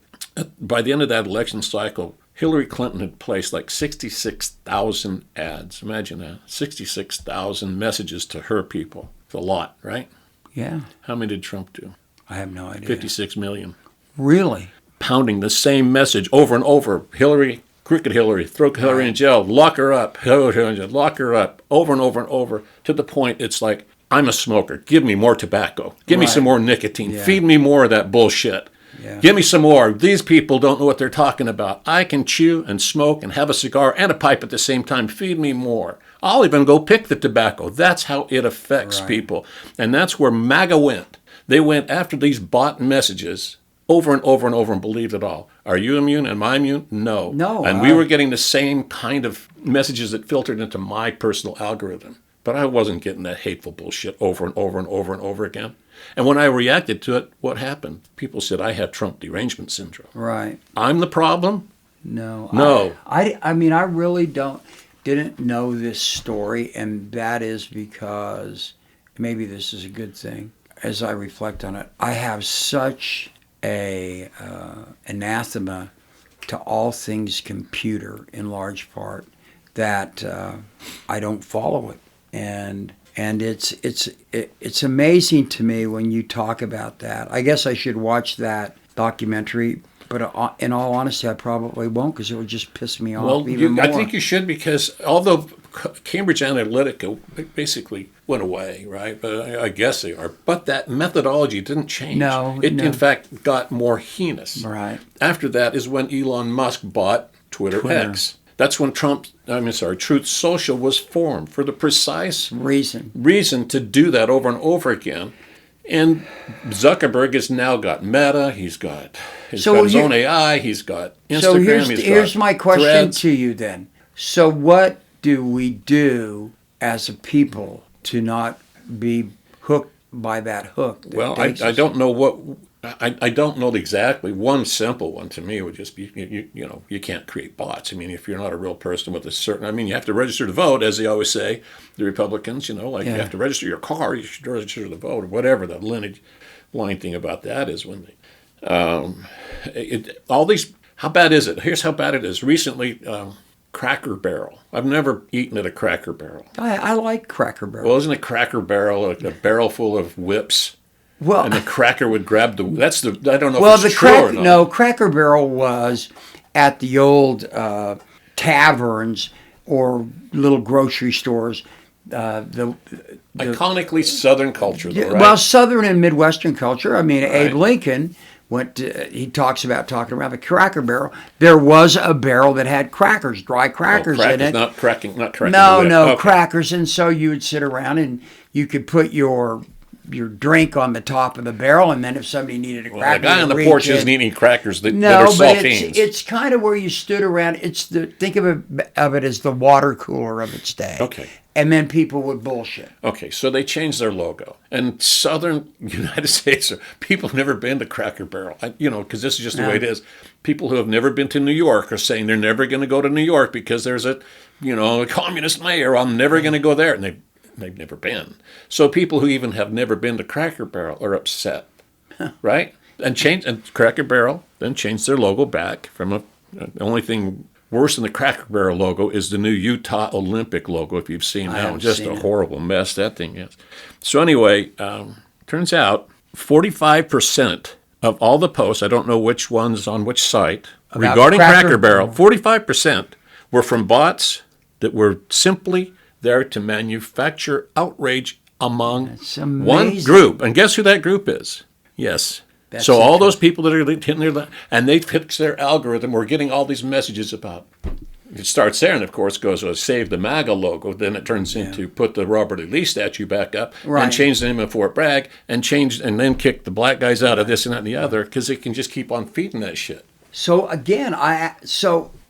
By the end of that election cycle, Hillary Clinton had placed like 66,000 ads. Imagine that. 66,000 messages to her people. It's a lot, right? Yeah. How many did Trump do? I have no idea. 56 million. Really? Pounding the same message over and over. Hillary, crooked Hillary, throw Hillary in jail, lock her up, lock her up, over and over and over, to the point it's like, I'm a smoker. Give me more tobacco. Give me some more nicotine. Yeah. Feed me more of that bullshit. Yeah. Give me some more. These people don't know what they're talking about. I can chew and smoke and have a cigar and a pipe at the same time. Feed me more. I'll even go pick the tobacco. That's how it affects people. And that's where MAGA went. They went after these bot messages over and over and over and believed it all. Are you immune? Am I immune? No. No. And we were getting the same kind of messages that filtered into my personal algorithm. But I wasn't getting that hateful bullshit over and over and over and over again. And when I reacted to it, what happened? People said I have Trump derangement syndrome. Right. I'm the problem? No. No. I mean, I really didn't know this story, and that is because maybe this is a good thing. As I reflect on it, I have such a anathema to all things computer in large part that I don't follow it. And it's amazing to me when you talk about that. I guess I should watch that documentary, but in all honesty, I probably won't because it would just piss me off even more. I think you should, because although Cambridge Analytica basically went away, right? But I guess they are. But that methodology didn't change. No. In fact, got more heinous. Right. After that is when Elon Musk bought Twitter. X. That's when Truth Social was formed for the precise reason to do that over and over again. And Zuckerberg has now got Meta, he's got his own AI, he's got Instagram, so here's my question Threads. to you then. So what do we do as a people to not be hooked by that hook? Well, I don't know what... I don't know exactly. One simple one to me would just be, you can't create bots. I mean, if you're not a real person with a certain, you have to register to vote, as they always say, the Republicans, you have to register your car, you should register to vote, or whatever the line thing about that is. When how bad is it? Here's how bad it is. Recently, Cracker Barrel. I've never eaten at a Cracker Barrel. I like Cracker Barrel. Well, isn't a Cracker Barrel like a barrel full of whips? Well, and the cracker would grab I don't know if it's true or not. No, Cracker Barrel was at the old taverns or little grocery stores. Iconically Southern culture, though, right? Well, Southern and Midwestern culture. I mean, Right. Abe Lincoln he talks about talking around the Cracker Barrel. There was a barrel that had crackers, dry crackers in it. Not cracking. No, Okay. crackers. And so you would sit around and you could put your drink on the top of the barrel, and then if somebody needed a cracker, the guy on the porch isn't eating crackers that are saltines. But it's kind of where you stood around. Think of it as the water cooler of its day. Okay. And then people would bullshit. Okay, so they changed their logo. And Southern United States, people have never been to Cracker Barrel, because this is just the way it is. People who have never been to New York are saying they're never going to go to New York because there's a communist mayor. I'm never going to go there. And they've never been. So people who even have never been to Cracker Barrel are upset, right? And Cracker Barrel then changed their logo back from the only thing worse than the Cracker Barrel logo is the new Utah Olympic logo, if you've seen that one. Just a horrible mess that thing is. So anyway, turns out 45% of all the posts, I don't know which ones on which site, regarding Cracker Barrel, 45% were from bots that were simply there to manufacture outrage among one group. And guess who that group is? Yes. So all those people that are hitting and they fix their algorithm, we're getting all these messages about. It starts there, and of course goes with save the MAGA logo. Then it turns into put the Robert E. Lee statue back up and change the name of Fort Bragg and then kick the black guys out of this and that and the other because they can just keep on feeding that shit. So again,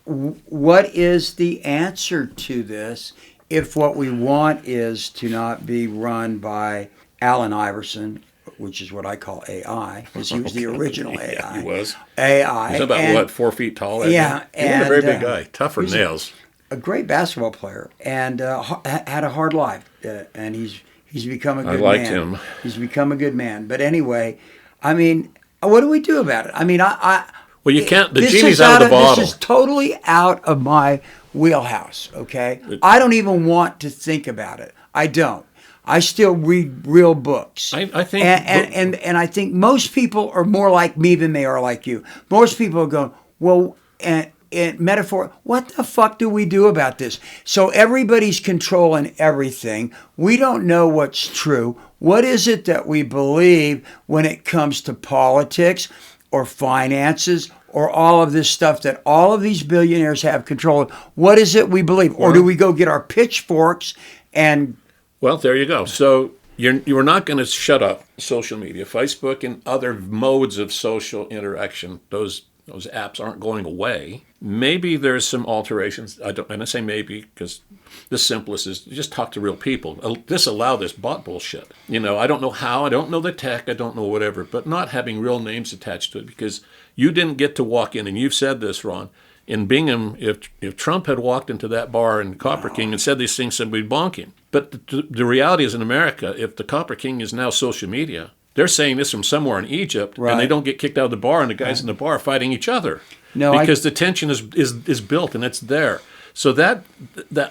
what is the answer to this? If what we want is to not be run by Allen Iverson, which is what I call AI, because he was the original AI. Yeah, he was. AI. He's about, 4 feet tall? Yeah. He was a very big guy. Tougher nails. a great basketball player and had a hard life, and he's become a good man. I liked him. He's become a good man. But anyway, I mean, what do we do about it? I mean, well, you can't. The this genie's is out of the bottle. This is totally out of my wheelhouse. Okay, I don't even want to think about it. I don't. I still read real books. I think, and I think most people are more like me than they are like you. Most people are going, well, and metaphor, what the fuck do we do about this? So everybody's controlling everything. We don't know what's true. What is it that we believe when it comes to politics or finances or all of this stuff that all of these billionaires have control of? What is it we believe? Or do we go get our pitchforks and... Well, there you go. So you're not going to shut up social media, Facebook, and other modes of social interaction. Those apps aren't going away. Maybe there's some alterations. And I say maybe because the simplest is just talk to real people. Disallow this bot bullshit. I don't know how. I don't know the tech. I don't know whatever. But not having real names attached to it, because you didn't get to walk in, and you've said this, Ron. In Bingham, if Trump had walked into that bar in Copper King and said these things, said we'd bonk him. But the reality is, in America, if the Copper King is now social media, they're saying this from somewhere in Egypt, and they don't get kicked out of the bar, and the guys in the bar are fighting each other. Because the tension is built, and it's there. So that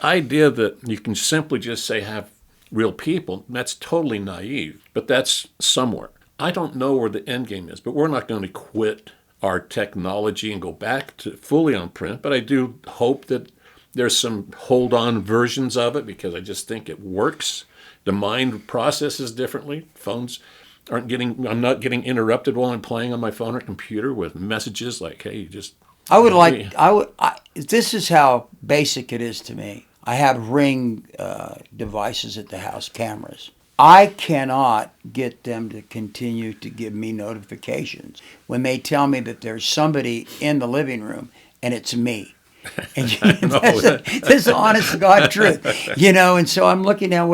idea that you can simply just say have real people, that's totally naive. But that's somewhere. I don't know where the end game is, but we're not going to quit our technology and go back to fully on print, but I do hope that there's some hold-on versions of it, because I just think it works. The mind processes differently. Phones I'm not getting interrupted while I'm playing on my phone or computer with messages like, hey, this is how basic it is to me. I have Ring devices at the house, cameras. I cannot get them to continue to give me notifications when they tell me that there's somebody in the living room and it's me. And this is the honest to God truth, and so I'm looking at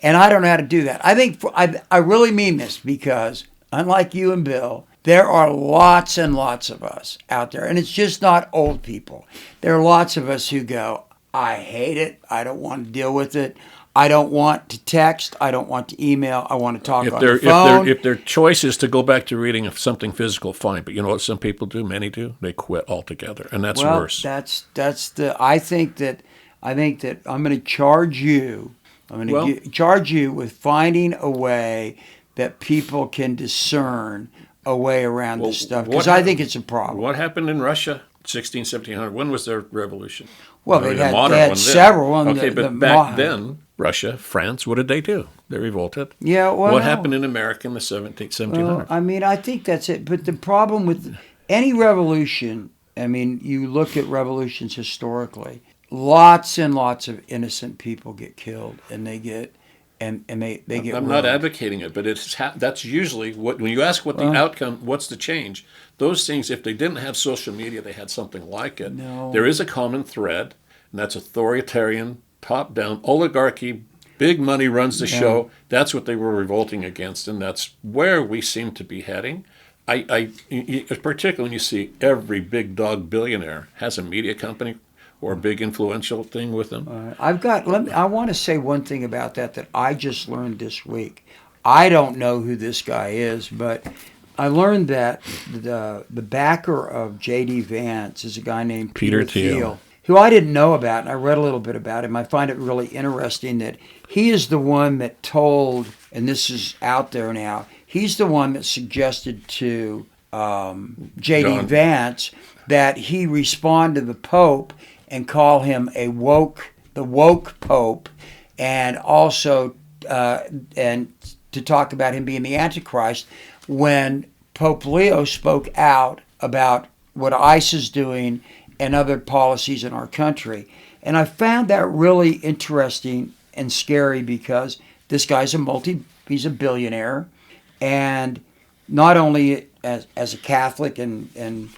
and I don't know how to do that. I think I really mean this, because unlike you and Bill, there are lots and lots of us out there, and it's just not old people. There are lots of us who go, I hate it. I don't want to deal with it. I don't want to text. I don't want to email. I want to talk on the phone. If their choice is to go back to reading something physical, fine. But you know what some people do? Many do. They quit altogether, and that's worse. I think that I'm going to charge you. I'm going to charge you with finding a way that people can discern a way around this stuff, because I think it's a problem. What happened in Russia, 1700? When was their revolution? Well, they had several. Okay, but back then, Russia, France, what did they do? They revolted. Yeah, well, what happened in America in the 1700s? Well, I mean, I think that's it. But the problem with any revolution, I mean, you look at revolutions historically, lots and lots of innocent people get killed, and they get get. I'm not advocating it, but that's usually when you ask what the outcome, what's the change. Those things, if they didn't have social media, they had something like it. No. There is a common thread, and that's authoritarian, top-down oligarchy. Big money runs the show. That's what they were revolting against, and that's where we seem to be heading. Particularly when you see every big dog billionaire has a media company or a big influential thing with them. I want to say one thing about that I just learned this week. I don't know who this guy is, but I learned that the backer of J.D. Vance is a guy named Peter Thiel, who I didn't know about, and I read a little bit about him. I find it really interesting that he is the one that told, and this is out there now, he's the one that suggested to J.D. Vance that he respond to the Pope and call him the woke Pope, and also and to talk about him being the Antichrist, when Pope Leo spoke out about what ICE is doing and other policies in our country. And I found that really interesting and scary, because this guy's he's a billionaire, and not only as a Catholic, and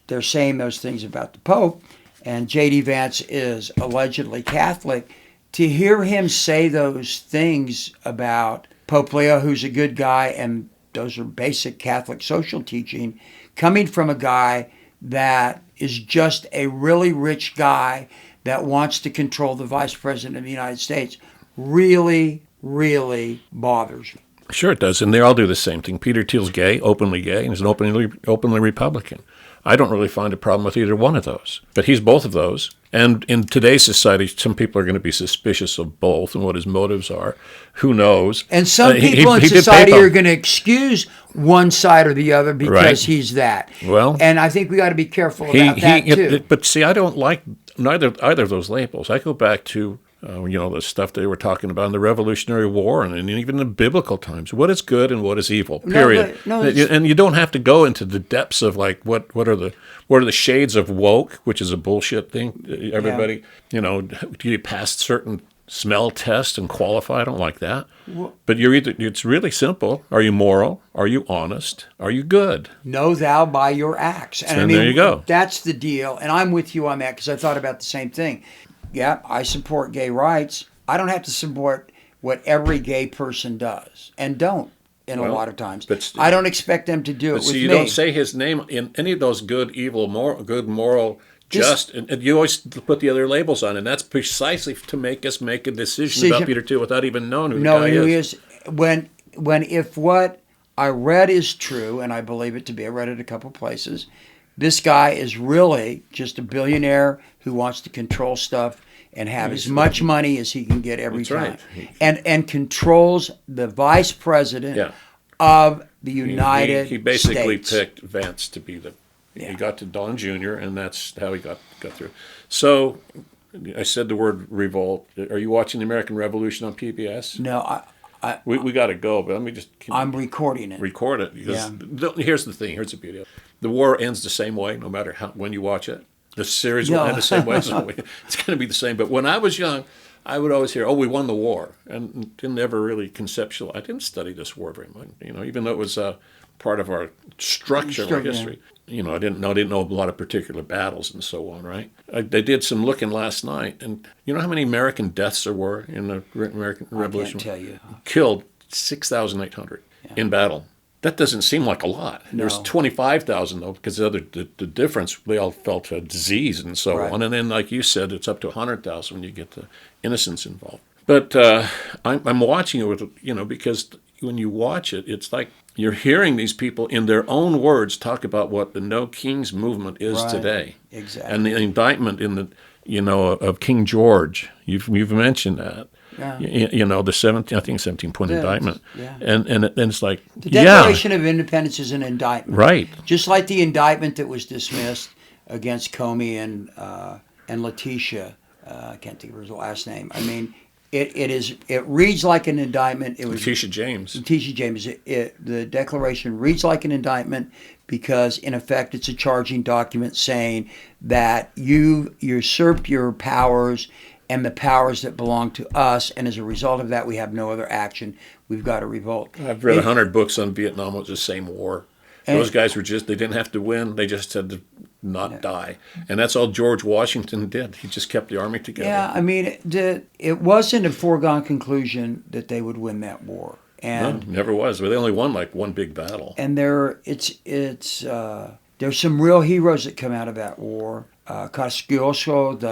they're saying those things about the Pope, and J.D. Vance is allegedly Catholic. To hear him say those things about Pope Leo, who's a good guy, and those are basic Catholic social teaching, coming from a guy that is just a really rich guy that wants to control the vice president of the United States really, really bothers me. Sure it does, and they all do the same thing. Peter Thiel's gay, and he's an openly Republican. I don't really find a problem with either one of those. But he's both of those. And in today's society, some people are going to be suspicious of both and what his motives are. Who knows? And some people in society are going to excuse one side or the other because he's that. Well, and I think we got to be careful about that too. But see, I don't like either of those labels. I go back to the stuff they were talking about in the Revolutionary War and even in biblical times. What is good and what is evil? Period. And you don't have to go into the depths of like what are the shades of woke, which is a bullshit thing. Everybody, do you pass certain smell tests and qualify? I don't like that. But it's really simple. Are you moral? Are you honest? Are you good? Know thou by your acts. And there you go. That's the deal. And I'm with you on that because I thought about the same thing. Yeah, I support gay rights. I don't have to support what every gay person does and don't a lot of times. But I don't expect them to do it with me. You don't say his name in any of those good, evil, moral, just, and you always put the other labels on, and that's precisely to make us make a decision about Peter Thiel without even knowing who the guy is. If what I read is true, and I believe it to be, I read it a couple places, this guy is really just a billionaire who wants to control stuff and have as much money as he can get every time. Right. And controls the vice president of the United States. He basically picked Vance to be he got to Don Jr., and that's how he got through. So I said the word revolt. Are you watching the American Revolution on PBS? No, we got to go, but let me just... I'm recording it. Record it. Because here's the thing. Here's the beauty of it. The war ends the same way, no matter when you watch it. The series will end the same way. It's going to be the same. But when I was young, I would always hear, we won the war. And didn't ever really conceptualize. I didn't study this war very much, even though it was part of our structure of our history. I didn't know a lot of particular battles and so on, right? I did some looking last night, and you know how many American deaths there were in the American Revolution? I can't tell you. Killed 6,800 in battle. That doesn't seem like a lot. No. There's 25,000 though, because the difference, they all felt a disease and so on. And then, like you said, it's up to 100,000 when you get the innocents involved. But I'm watching it with, because when you watch it, it's like you're hearing these people in their own words talk about what the No Kings movement is today. Exactly. And the indictment of King George. You've mentioned that. Yeah. The 17-point indictment. Yeah. And it's like, the Declaration of Independence is an indictment. Right. Just like the indictment that was dismissed against Comey and Letitia. I can't think of her last name. I mean, it reads like an indictment. It was Letitia James. The Declaration reads like an indictment because, in effect, it's a charging document saying that you usurped your powers and the powers that belong to us, and as a result of that, we have no other action. We've got to revolt. I've read 100 books on Vietnam. It was the same war. Those guys they didn't have to win. They just had to not die. And that's all George Washington did. He just kept the army together. Yeah, I mean, it wasn't a foregone conclusion that they would win that war. And no, never was. But they only won like one big battle. And there's some real heroes that come out of that war. Kosciuszko,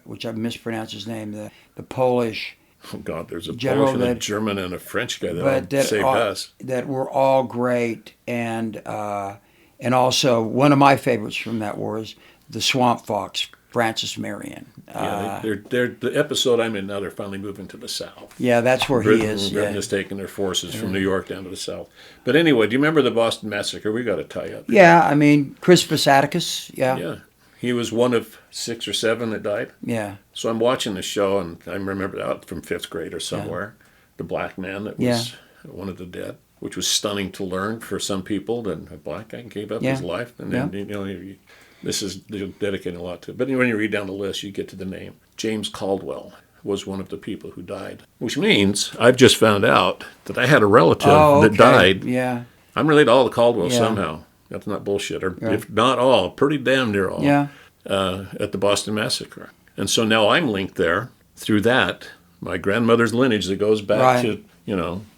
which I mispronounced his name, the Polish. Oh God, there's a Polish and a German and a French guy that saved us. That were all great, and also one of my favorites from that war is the Swamp Fox, Francis Marion. They're the episode I'm in now. They're finally moving to the south. Yeah, that's where he is. Britain has taken their forces from New York down to the south. But anyway, do you remember the Boston Massacre? We got to tie up. Yeah, I mean Crispus Attucks. Yeah. He was one of 6 or 7 that died. Yeah. So I'm watching the show, and I remember that from 5th grade or somewhere. The black man that was one of the dead, which was stunning to learn for some people. That a black guy gave up his life, and then this is dedicating a lot to it. But when you read down the list, you get to the name. James Caldwell was one of the people who died, which means I've just found out that I had a relative that died. Yeah. I'm related to all the Caldwells somehow. That's not bullshit, or if not all, pretty damn near all, at the Boston Massacre. And so now I'm linked there through that, my grandmother's lineage that goes back to,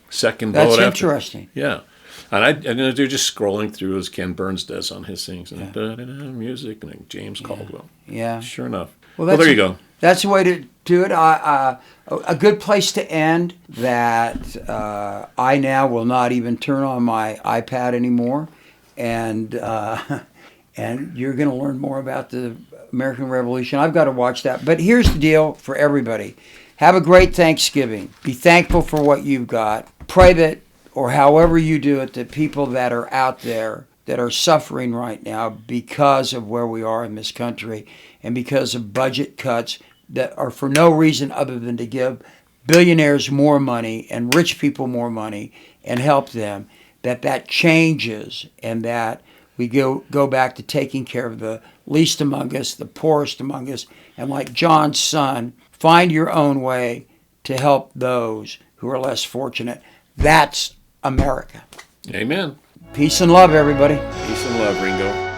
second vote. That's interesting. Yeah. And they're just scrolling through as Ken Burns does on his things, and music, and then James Caldwell. Yeah. Sure enough. Well, There you go. That's the way to do it. A good place to end. That I now will not even turn on my iPad anymore, and you're going to learn more about the American Revolution. I've got to watch that. But here's the deal for everybody: have a great Thanksgiving. Be thankful for what you've got. Pray that, or however you do it, that people that are out there that are suffering right now because of where we are in this country and because of budget cuts that are for no reason other than to give billionaires more money and rich people more money and help them, that changes, and that we go back to taking care of the least among us, the poorest among us, and like John's son, find your own way to help those who are less fortunate. That's America. Amen. Peace and love, everybody. Peace and love, Ringo.